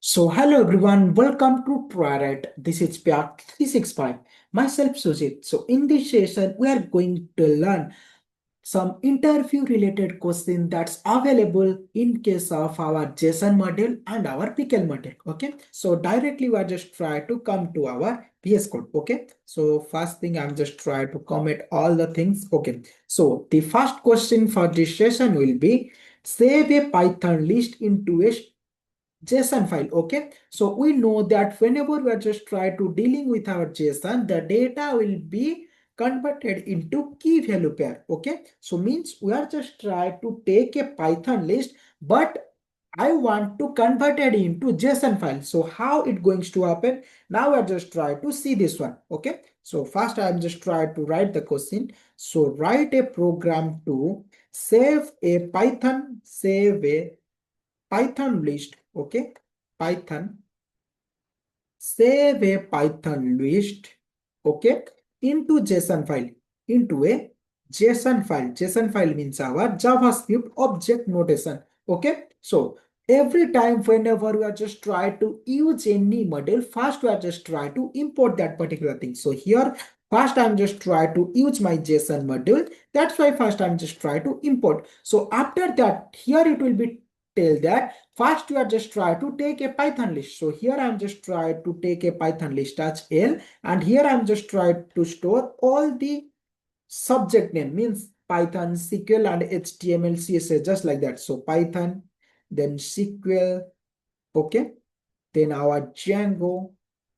So hello everyone, welcome to Triaright. This is Pyak 365. Myself Sujit. So in this session, we are going to learn some interview related question that's available in case of our JSON model and our pickle model. Okay. So directly we are just try to come to our VS Code. Okay. So first thing I'm just try to comment all the things. Okay. So the first question for this session will be save a Python list into a JSON file. Okay, so we know that whenever we are just try to dealing with our JSON, the data will be converted into key value pair. Okay, so means we are just try to take a Python list, but I want to convert it into JSON file. So how it going to happen? Now we are just try to see this one. Okay, so first I am just try to write the question. So write a program to save a Python list. Okay, Python save a Python list. Okay, into JSON file, into a JSON file. JSON file means our JavaScript object notation. Okay, so every time whenever we are just try to use any model, first we are just try to import that particular thing. So here first I'm just try to use my JSON module. That's why first I'm just try to import. So after that, here it will be tell that first we are just try to take a Python list. So here I'm just try to take a Python list as L, and here I'm just try to store all the subject name means Python, SQL, and HTML, CSS, just like that. So Python, then SQL, okay, then our Django,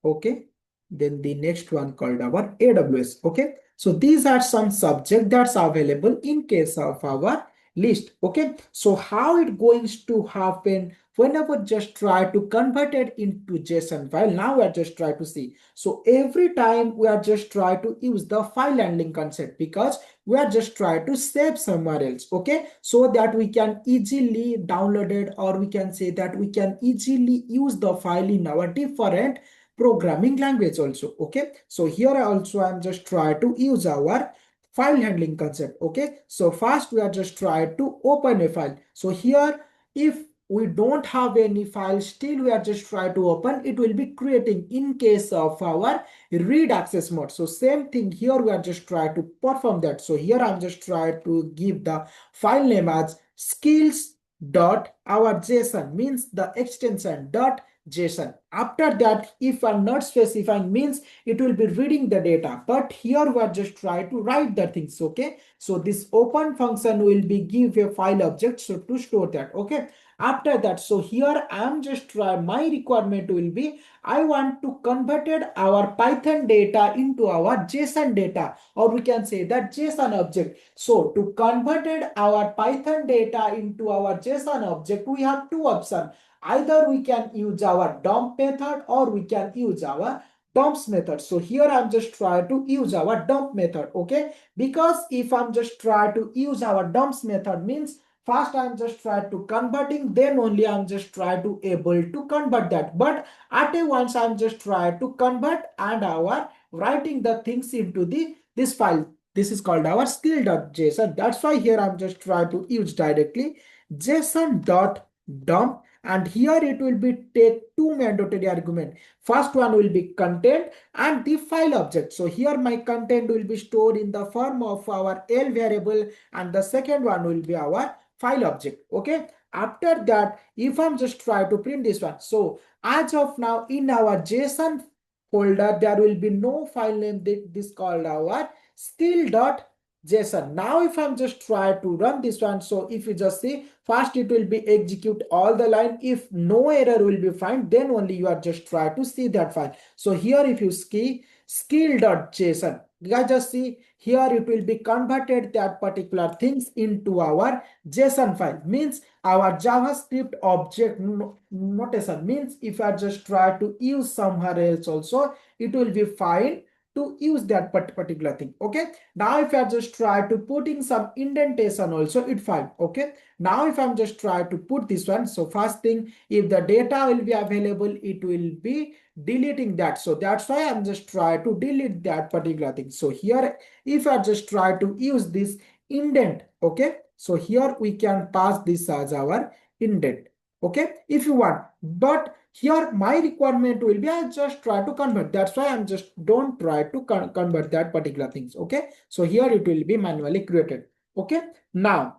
okay, then the next one called our AWS, okay. So these are some subject that's available in case of our list, okay. So how it going to happen whenever just try to convert it into JSON file? Now we are just try to see. So every time we are just try to use the file handling concept, because we are just try to save somewhere else, okay, so that we can easily download it, or we can say that we can easily use the file in our different programming language also. Okay, so here also I'm just try to use our file handling concept. Okay, so first we are just try to open a file. So here if we don't have any file, still we are just try to open, it will be creating in case of our read access mode. So same thing here, we are just try to perform that. So here I'm just try to give the file name as skills dot our JSON, means the extension dot JSON. After that, if I'm not specifying, means it will be reading the data, but here we are just try to write the things. Okay, so this open function will be give a file object, so to store that. Okay, after that, so here I am just try, my requirement will be I want to converted our Python data into our JSON data, or we can say that JSON object. So to converted our Python data into our JSON object, we have two options. Either we can use our dump method, or we can use our dumps method. So here I'm just try to use our dump method. Okay, because if I'm just try to use our dumps method, means first I'm just try to converting, then only I'm just try to able to convert that. But at a once I'm just try to convert and our writing the things into the this file. This is called our skill.json. That's why here I'm just try to use directly json.dump, and here it will be take two mandatory argument. First one will be content and the file object. So here my content will be stored in the form of our L variable, and the second one will be our file object. Okay, after that, if I'm just try to print this one, so as of now in our JSON folder there will be no file name, this called our skill.json. Now if I'm just try to run this one, so if you just see, first it will be execute all the line. If no error will be found, then only you are just try to see that file. So here if you see skill.json, guys, just see here it will be converted that particular things into our JSON file, means our JavaScript object notation. Means if I just try to use somewhere else also, it will be fine to use that particular thing. Okay, now if I just try to put in some indentation also, it fine. Okay, now if I'm just try to put this one, so first thing, if the data will be available, it will be deleting that. So that's why I'm just try to delete that particular thing. So here if I just try to use this indent, okay, so here we can pass this as our indent. Okay, if you want, but here my requirement will be I just try to convert. That's why I'm just don't try to convert that particular things. Okay, so here it will be manually created. Okay, now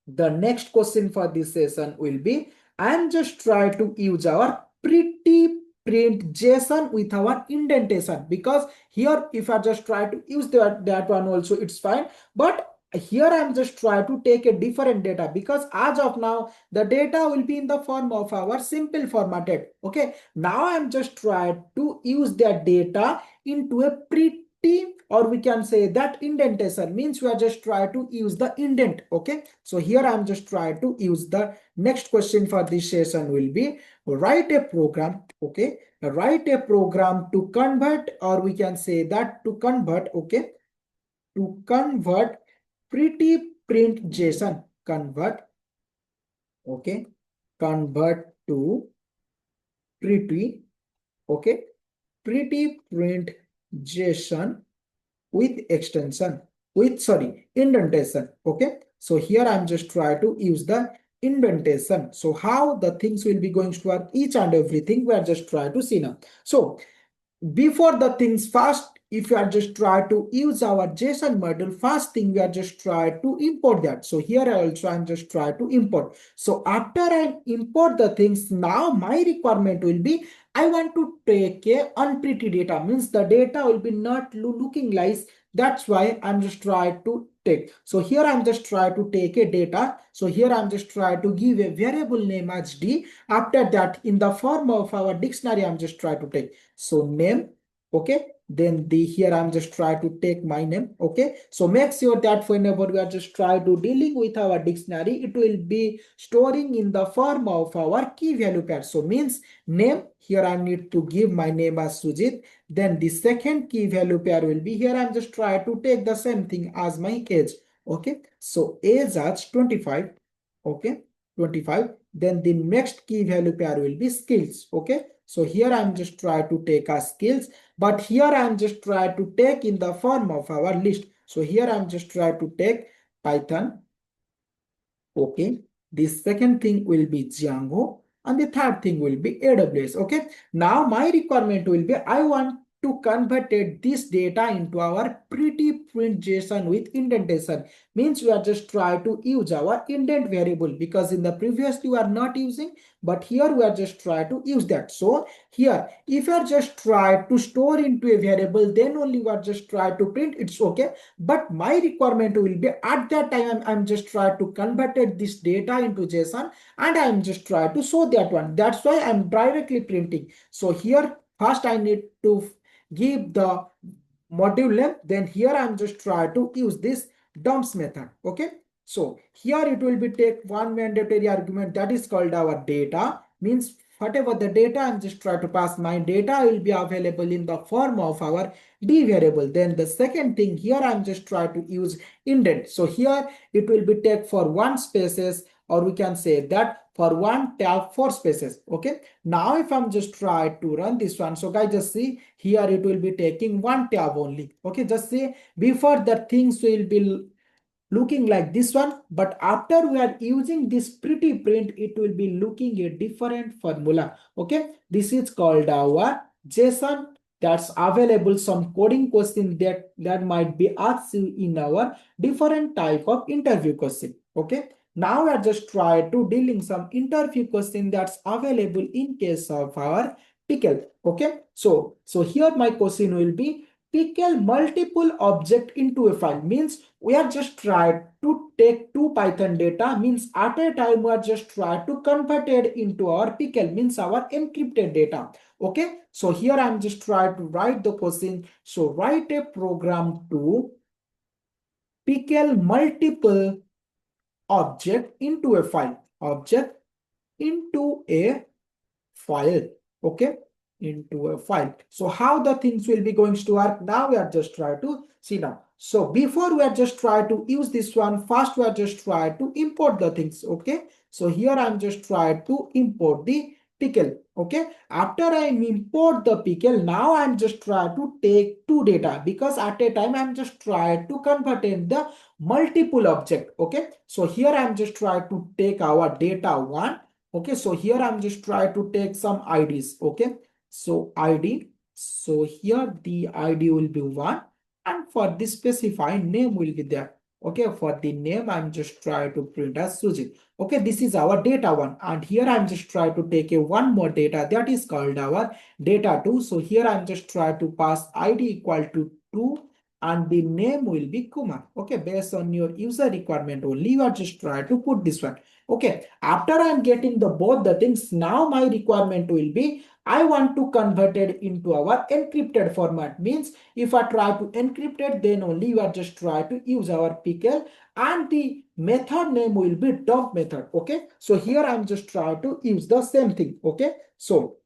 the next question for this session will be I'm just try to use our pretty print JSON with our indentation, because here if I just try to use that one also it's fine, but here I'm just try to take a different data, because as of now the data will be in the form of our simple formatted. Okay, now I'm just try to use that data into a pretty, or we can say that indentation means we are just try to use the indent. Okay, so here I'm just try to use the next question for this session will be write a program. Okay, write a program to convert, or we can say that to convert. Okay, to convert pretty print JSON, convert. Okay, convert to pretty. Okay, pretty print JSON with extension, with sorry indentation. Okay, so here I'm just try to use the indentation. So how the things will be going to work, each and everything we are just try to see now. So before the things first, if you are just try to use our JSON module, first thing we are just try to import that. So here I also I'm just try to import. So after I import the things, now my requirement will be I want to take a unpretty data, means the data will be not looking nice. That's why I'm just try to take. So here I'm just try to take a data. So here I'm just try to give a variable name as D. After that, in the form of our dictionary, I'm just try to take. So name. Okay, then the here I'm just try to take my name. Okay, so make sure that whenever we are just try to dealing with our dictionary, it will be storing in the form of our key value pair. So means name, here I need to give my name as Sujit. Then the second key value pair will be here I'm just try to take the same thing as my age. Okay, so age as 25. Okay, 25. Then the next key value pair will be skills. Okay, so here I'm just try to take our skills, but here I'm just try to take in the form of our list. So here I'm just try to take Python. Okay, the second thing will be Django, and the third thing will be AWS. Okay, now my requirement will be I want to convert this data into our pretty print JSON with indentation. Means we are just try to use our indent variable, because in the previous we are not using, but here we are just try to use that. So here if you are just try to store into a variable, then only we are just try to print, it's okay. But my requirement will be at that time I'm just try to convert this data into JSON, and I'm just try to show that one. That's why I'm directly printing. So here first I need to give the module name. Then here I'm just try to use this dumps method. Okay, so here it will be take one mandatory argument, that is called our data. Means whatever the data I'm just try to pass, my data will be available in the form of our D variable. Then the second thing here I'm just try to use indent. So here it will be take for one spaces, or we can say that for one tab 4 spaces. Okay, now if I'm just try to run this one, so guys just see here it will be taking one tab only. Okay, just see before the things will be looking like this one, but after we are using this pretty print, it will be looking a different formula. Okay, this is called our JSON. That's available some coding question that might be asked you in our different type of interview question. Okay, now we are just try to dealing some interview question that's available in case of our pickle. Okay, so here my question will be pickle multiple object into a file. Means we are just try to take two Python data, means at a time we are just try to convert it into our pickle, means our encrypted data. Okay, so here I'm just try to write the question. So write a program to pickle multiple object into a file, object into a file. Okay, into a file. So how the things will be going to work, now we are just try to see now. So before we are just try to use this one, first we are just try to import the things. Okay, so here I'm just try to import the pickle. Okay, after I import the pickle, now I'm just try to take two data, because at a time I'm just try to convert in the multiple object. Okay, so here I'm just try to take our data one. Okay, so here I'm just trying to take some IDs. Okay, so ID. So here the ID will be 1, and for the specified name will be there. Okay, for the name I'm just trying to print as Sujit. Okay, this is our data 1, and here I'm just trying to take a one more data that is called our data 2. So here I'm just trying to pass ID equal to 2, and the name will be Kumar. Okay, based on your user requirement only, you are just trying to put this one. Okay, after I'm getting the both the things, now my requirement will be I want to convert it into our encrypted format. Means if I try to encrypt it, then only you are just try to use our pickle, and the method name will be dump method. Okay, so here I'm just trying to use the same thing. Okay, so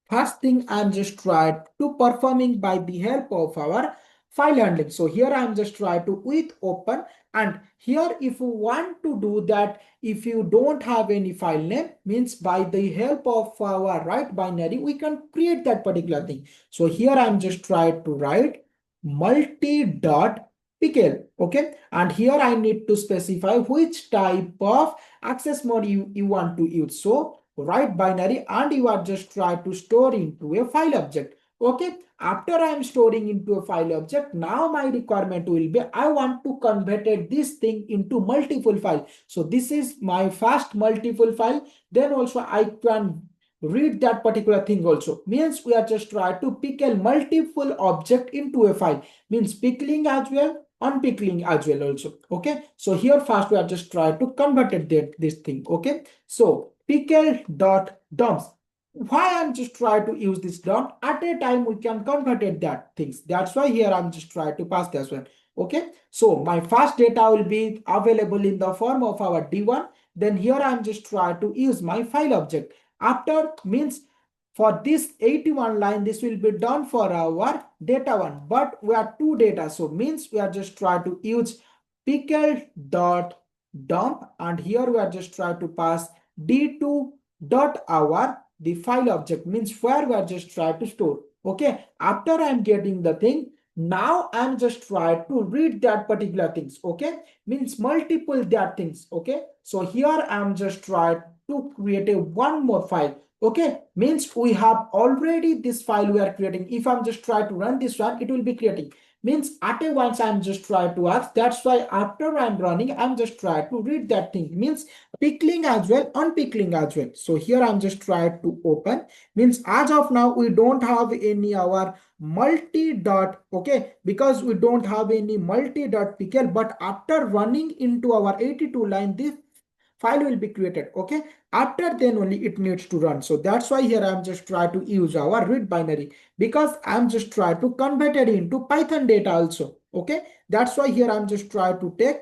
first thing I'm just trying to performing by the help of our file handling. So here I'm just trying to with open, and here if you want to do that, if you don't have any file name, means by the help of our write binary we can create that particular thing. So here I'm just trying to write multi dot pickle. Okay, and here I need to specify which type of access mode you want to use. So write binary, and you are just try to store into a file object. Okay, after I am storing into a file object, now my requirement will be I want to convert this thing into multiple file. So this is my first multiple file. Then also I can read that particular thing also. Means we are just try to pickle multiple object into a file. Means pickling as well, unpickling as well also. Okay, so here first we are just try to convert this thing. Okay, so pickle dot dumps. Why I'm just trying to use this dump? At a time we can convert it that things. That's why here I'm just trying to pass this one. Okay, so my first data will be available in the form of our D1. Then here I'm just trying to use my file object. After means for this 81 line, this will be done for our data 1, but we are two data, so means we are just trying to use pickle dot dump, and here we are just trying to pass d2 dot our the file object, means where we are just trying to store. Okay, after I'm getting the thing, now I'm just trying to read that particular things. Okay, means multiple that things. Okay, so here I'm just trying to create a one more file. Okay, means we have already this file we are creating. If I'm just trying to run this one, it will be creating. Means at a once I'm just trying to ask. That's why after I'm running, I'm just trying to read that thing. Means pickling as well, unpickling as well. So here I'm just trying to open. Means as of now, we don't have any our multi dot. Okay, because we don't have any multi dot pickle. But after running into our 82 line, this file will be created. Okay, after then only it needs to run. So that's why here I'm just trying to use our read binary, because I'm just trying to convert it into Python data also. Okay, that's why here I'm just trying to take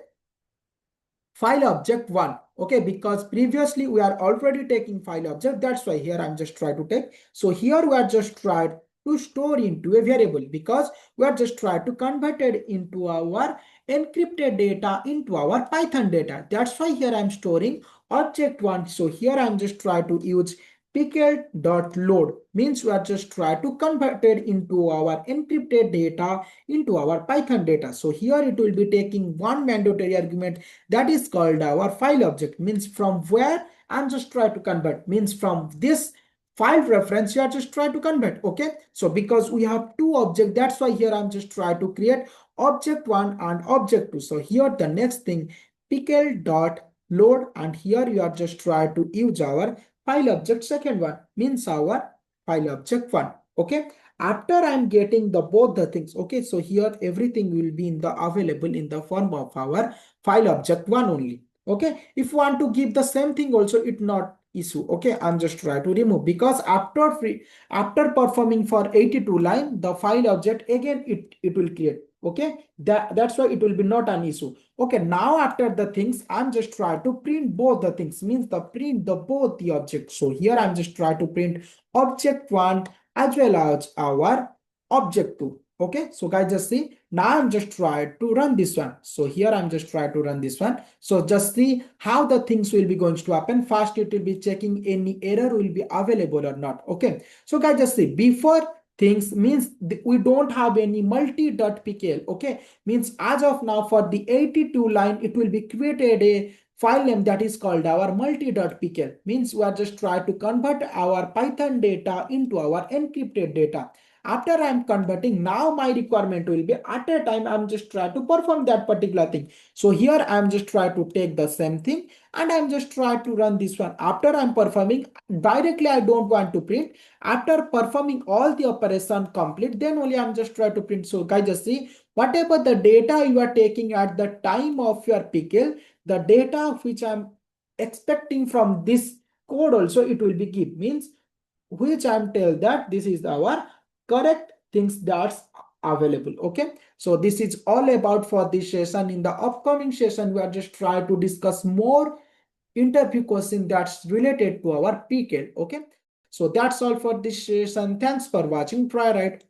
file object 1. Okay, because previously we are already taking file object. That's why here I'm just trying to take. So here we are just trying to store into a variable, because we are just trying to convert it into our encrypted data into our Python data. That's why here I'm storing object 1. So here I'm just trying to use pickle.load, means we are just trying to convert it into our encrypted data into our Python data. So here it will be taking one mandatory argument, that is called our file object. Means from where I'm just trying to convert, means from this file reference you are just trying to convert. Okay, so because we have two objects, that's why here I'm just trying to create object 1 and object 2. So here the next thing, pickle dot load, and here you are just trying to use our file object second one, means our file object 1. Okay, after I'm getting the both the things. Okay, so here everything will be in the available in the form of our file object 1 only. Okay, if you want to give the same thing also, it not issue. Okay, I'm just trying to remove, because after performing for 82 line, the file object again it will create. Okay, that's why it will be not an issue. Okay, now after the things, I'm just trying to print both the things, means the print the both the objects. So here I'm just trying to print object 1 as well as our object 2. Okay, so guys, just see, now I'm just trying to run this one. So here I'm just trying to run this one. So just see how the things will be going to happen. First it will be checking any error will be available or not. Okay, so guys, just see, before things, means we don't have any multi.pkl. Okay, means as of now for the 82 line, it will be created a file name that is called our multi.pickle. Means we are just trying to convert our Python data into our encrypted data. After I'm converting, now my requirement will be at a time I'm just trying to perform that particular thing. So here I'm just trying to take the same thing and I'm just trying to run this one. After I'm performing, directly I don't want to print. After performing all the operation complete, then only I'm just trying to print. So guys, just see, whatever the data you are taking at the time of your pickle, the data which I'm expecting from this code also it will be give, means which I'm tell that this is our correct things that's available. Okay, so this is all about for this session. In the upcoming session we are just try to discuss more interview question that's related to our pickle. Okay, so that's all for this session. Thanks for watching. Triaright.